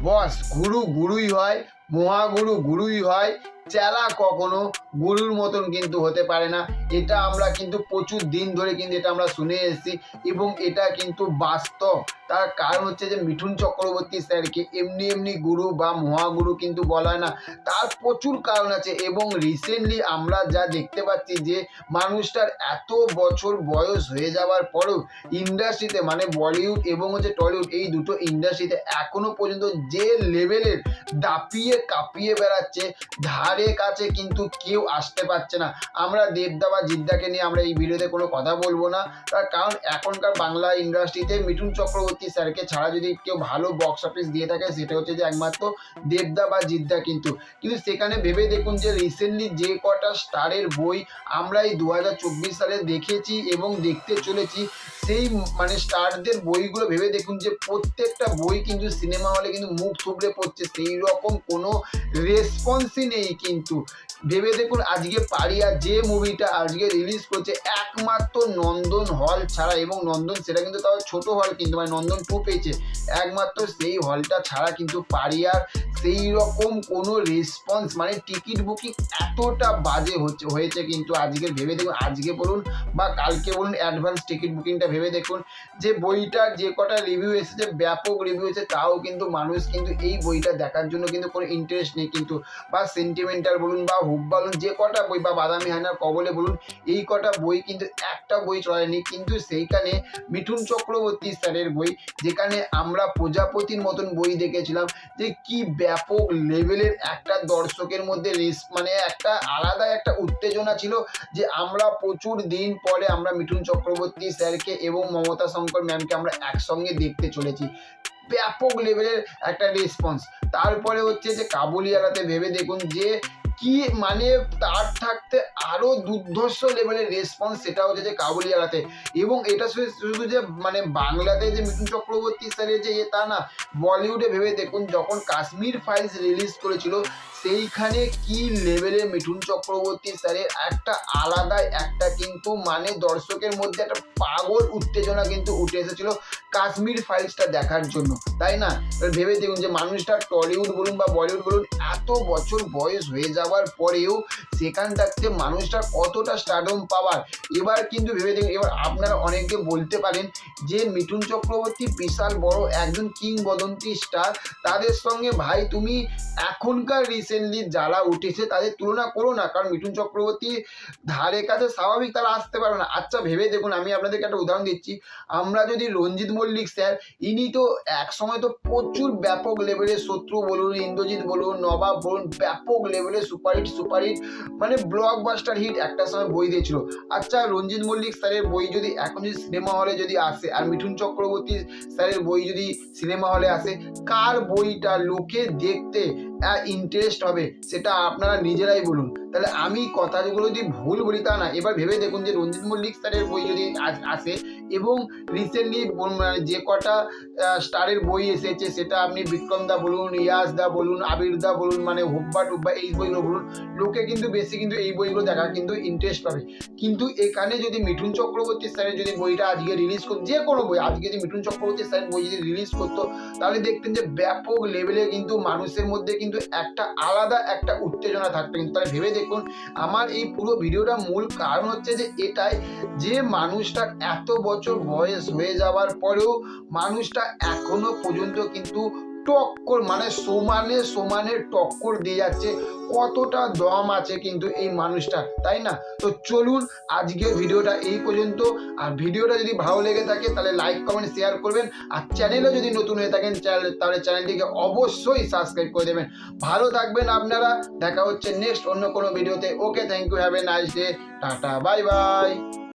বস গুরু গুরুই হয়, মহাগুরু গুরুই হয়, চেলা কখনো গুরুর মতন কিন্তু হতে পারে না। এটা আমরা কিন্তু প্রচুর দিন ধরে কিন্তু এটা আমরা শুনে এসেছি এবং এটা কিন্তু বাস্তব। তার কারণ হচ্ছে যে মিঠুন চক্রবর্তী স্যারকে এমনি এমনি গুরু বা মহাগুরু কিন্তু বলা হয় না, তার প্রচুর কারণ আছে। এবং রিসেন্টলি আমরা যা দেখতে পাচ্ছি যে মানুষটার এত বছর বয়স হয়ে যাওয়ার পরেও ইন্ডাস্ট্রিতে মানে বলিউড এবং হচ্ছে টলিউড এই দুটো ইন্ডাস্ট্রিতে এখনো পর্যন্ত যে লেভেলের দাপিয়ে কাঁপিয়ে বেড়াচ্ছে, ধারে কাছে কিন্তু কেউ আসতে পারছে না। আমরা দেবদা বা জিদ্দাকে নিয়ে আমরা এই ভিডিওতে কোনো কথা বলবো না, তার কারণ এখনকার বাংলা ইন্ডাস্ট্রিতে মিঠুন চক্রবর্তী স্যারকে ছাড়া যদি কেউ ভালো বক্স অফিস দিয়ে থাকে সেটা হচ্ছে যে একমাত্র দেবদা বা জিদ্দা। কিন্তু সেখানে ভেবে দেখুন যে রিসেন্টলি যে কটা স্টারের বই আমরা এই 2024 সালে দেখেছি এবং দেখতে চলেছি, সেই মানে স্টারদের বইগুলো ভেবে দেখুন যে প্রত্যেকটা বই কিন্তু সিনেমা হলে কিন্তু মুখ থুবড়ে পড়ছে, সেই রকম কোনো রেসপন্সই নেই। কিন্তু ভেবে দেখুন আজকে পারিয়া যে মুভিটা আজকে রিলিজ করছে একমাত্র নন্দন হল ছাড়া, এবং নন্দন সেটা কিন্তু তাও ছোট হল কিন্তু মানে নন্দন 2 পেয়েছে, একমাত্র সেই হলটা ছাড়া কিন্তু পারিয়ার সেই রকম কোনো রেসপন্স মানে টিকিট বুকিং এতটা বাজে হয়েছে কিন্তু আজকে ভেবে দেখুন, আজকে বলুন বা কালকে বলুন অ্যাডভান্স টিকিট বুকিংটা ভেবে দেখুন যে বইটার যে কটা রিভিউ এসেছে ব্যাপক রিভিউ এসেছে, তাও কিন্তু মানুষ কিন্তু এই বইটা দেখার জন্য কিন্তু কোনো ইন্টারেস্ট নেই। কিন্তু বা সেন্টিমেন্টাল বলুন বা হুক বলুন যে কটা বই বা বাদামি হায়নার কবলে বলুন এই কটা বই কিন্তু একটা বই চলেনি। কিন্তু সেইখানে মিঠুন চক্রবর্তী স্যারের বই, যেখানে আমরা প্রজাপতির মতন বই দেখেছিলাম, যে কি ব্যাপক লেভেলের একটা দর্শকের মধ্যে মানে একটা আলাদা একটা উত্তেজনা ছিল যে আমরা প্রচুর দিন পরে আমরা মিঠুন চক্রবর্তী স্যারকে এবং মমতা শঙ্কর ম্যামকে আমরা একসঙ্গে দেখতে চলেছি, ব্যাপক লেভেলের একটা রেসপন্স। তারপরে হচ্ছে যে কাবুলিওয়ালাতে ভেবে দেখুন যে কি মানে তার থাকতে আরো দুর্ধর্ষ লেভেলের রেসপন্স, সেটা হচ্ছে যে কাবুলিওয়ালাতে। এবং এটা শুধু যে মানে বাংলাতে যে মিঠুন চক্রবর্তী স্যারের যে তা না, বলিউডে ভেবে দেখুন যখন কাশ্মীর ফাইলস রিলিজ করেছিল সেইখানে কি লেভেলে মিঠুন চক্রবর্তী স্যারের একটা আলাদা একটা কিন্তু মানে দর্শকের মধ্যে একটা পাগল উত্তেজনা কিন্তু উঠে এসেছিল কাশ্মীর ফাইলসটা দেখার জন্য, তাই না? ভেবে দেখুন যে মানুষটা টলিউড বলুন বা বলিউড বলুন এত বছর বয়স হয়ে যাওয়ার পরেও সেখান থাকতে মানুষটার কতটা স্টারডম পাওয়ার। এবার কিন্তু ভেবে দেখুন, এবার আপনারা অনেকে বলতে পারেন যে মিঠুন চক্রবর্তী বিশাল বড় একজন কিংবদন্তি স্টার, তাদের সঙ্গে ভাই তুমি এখনকার রিসেন্টলি যারা উঠেছে তাদের তুলনা করো না, কারণ মিঠুন চক্রবর্তী ধারে কাছে স্বাভাবিক তারা আসতে পারে না। আচ্ছা ভেবে দেখুন, আমি আপনাদেরকে একটা উদাহরণ দিচ্ছি, আমরা যদি রঞ্জিত মল্লিক স্যার, ইনি তো এক সময় তো প্রচুর ব্যাপক লেভেলের শত্রু বলুন, ইন্দ্রজিৎ বলুন, নবাব বলুন, ব্যাপক লেভেলের সুপারহিট মানে ব্লকবাস্টার হিট একটা সময় বই দিয়েছিল। আচ্ছা রঞ্জিত মল্লিক স্যারের বই যদি এখন যদি সিনেমা হলে যদি আসে আর মিঠুন চক্রবর্তী স্যারের বই যদি সিনেমা হলে আসে, কার বইটা লোকে দেখতে ইন্টারেস্ট হবে সেটা আপনারা নিজেরাই বলুন। তাহলে আমি কথাগুলো যদি ভুল বলি তা না। এবার ভেবে দেখুন যে রঞ্জিত মল্লিক স্যারের বই যদি আসে এবং রিসেন্টলি যে কটা স্টারের বই এসেছে, সেটা আপনি বিক্রম দা বলুন, ইয়াস দা বলুন, আবির দা বলুন, মানে হুব্বা টুব্বা এই বইগুলো বলুন, লোকে কিন্তু বেশি কিন্তু এই বইগুলো দেখা কিন্তু ইন্টারেস্ট পাবে। কিন্তু এখানে যদি মিঠুন চক্রবর্তী স্যারের যদি বইটা আজকে রিলিজ করতো, যে কোনো বই আজকে যদি মিঠুন চক্রবর্তী স্যারের বই যদি রিলিজ করতো, তাহলে দেখতেন যে ব্যাপক লেভেলে কিন্তু মানুষের মধ্যে কিন্তু একটা আলাদা একটা উত্তেজনা থাকতো। কিন্তু তাহলে ভেবে দেখুন, আমার এই পুরো ভিডিওটা মূল কারণ হচ্ছে যে এটাই, যে মানুষটার এত বছর বয়স হয়ে যাওয়ার পরেও মানুষটা এখনো পর্যন্ত কিন্তু টক্কর মানে সমানে টক্কর দিয়ে যাচ্ছে, কতটা দম আছে কিন্তু এই মানুষটা, তাই না? তো চলুন আজকের ভিডিওটা এই পর্যন্ত। আর ভিডিওটা যদি ভালো লেগে থাকে তাহলে লাইক কমেন্ট শেয়ার করবেন, আর চ্যানেলে যদি নতুন হয়ে থাকেন তাহলে চ্যানেলটিকে অবশ্যই সাবস্ক্রাইব করে দেবেন। ভালো থাকবেন আপনারা, দেখা হচ্ছে নেক্সট অন্য কোনো ভিডিওতে। Okay, thank you, have a nice day, tata, bye by.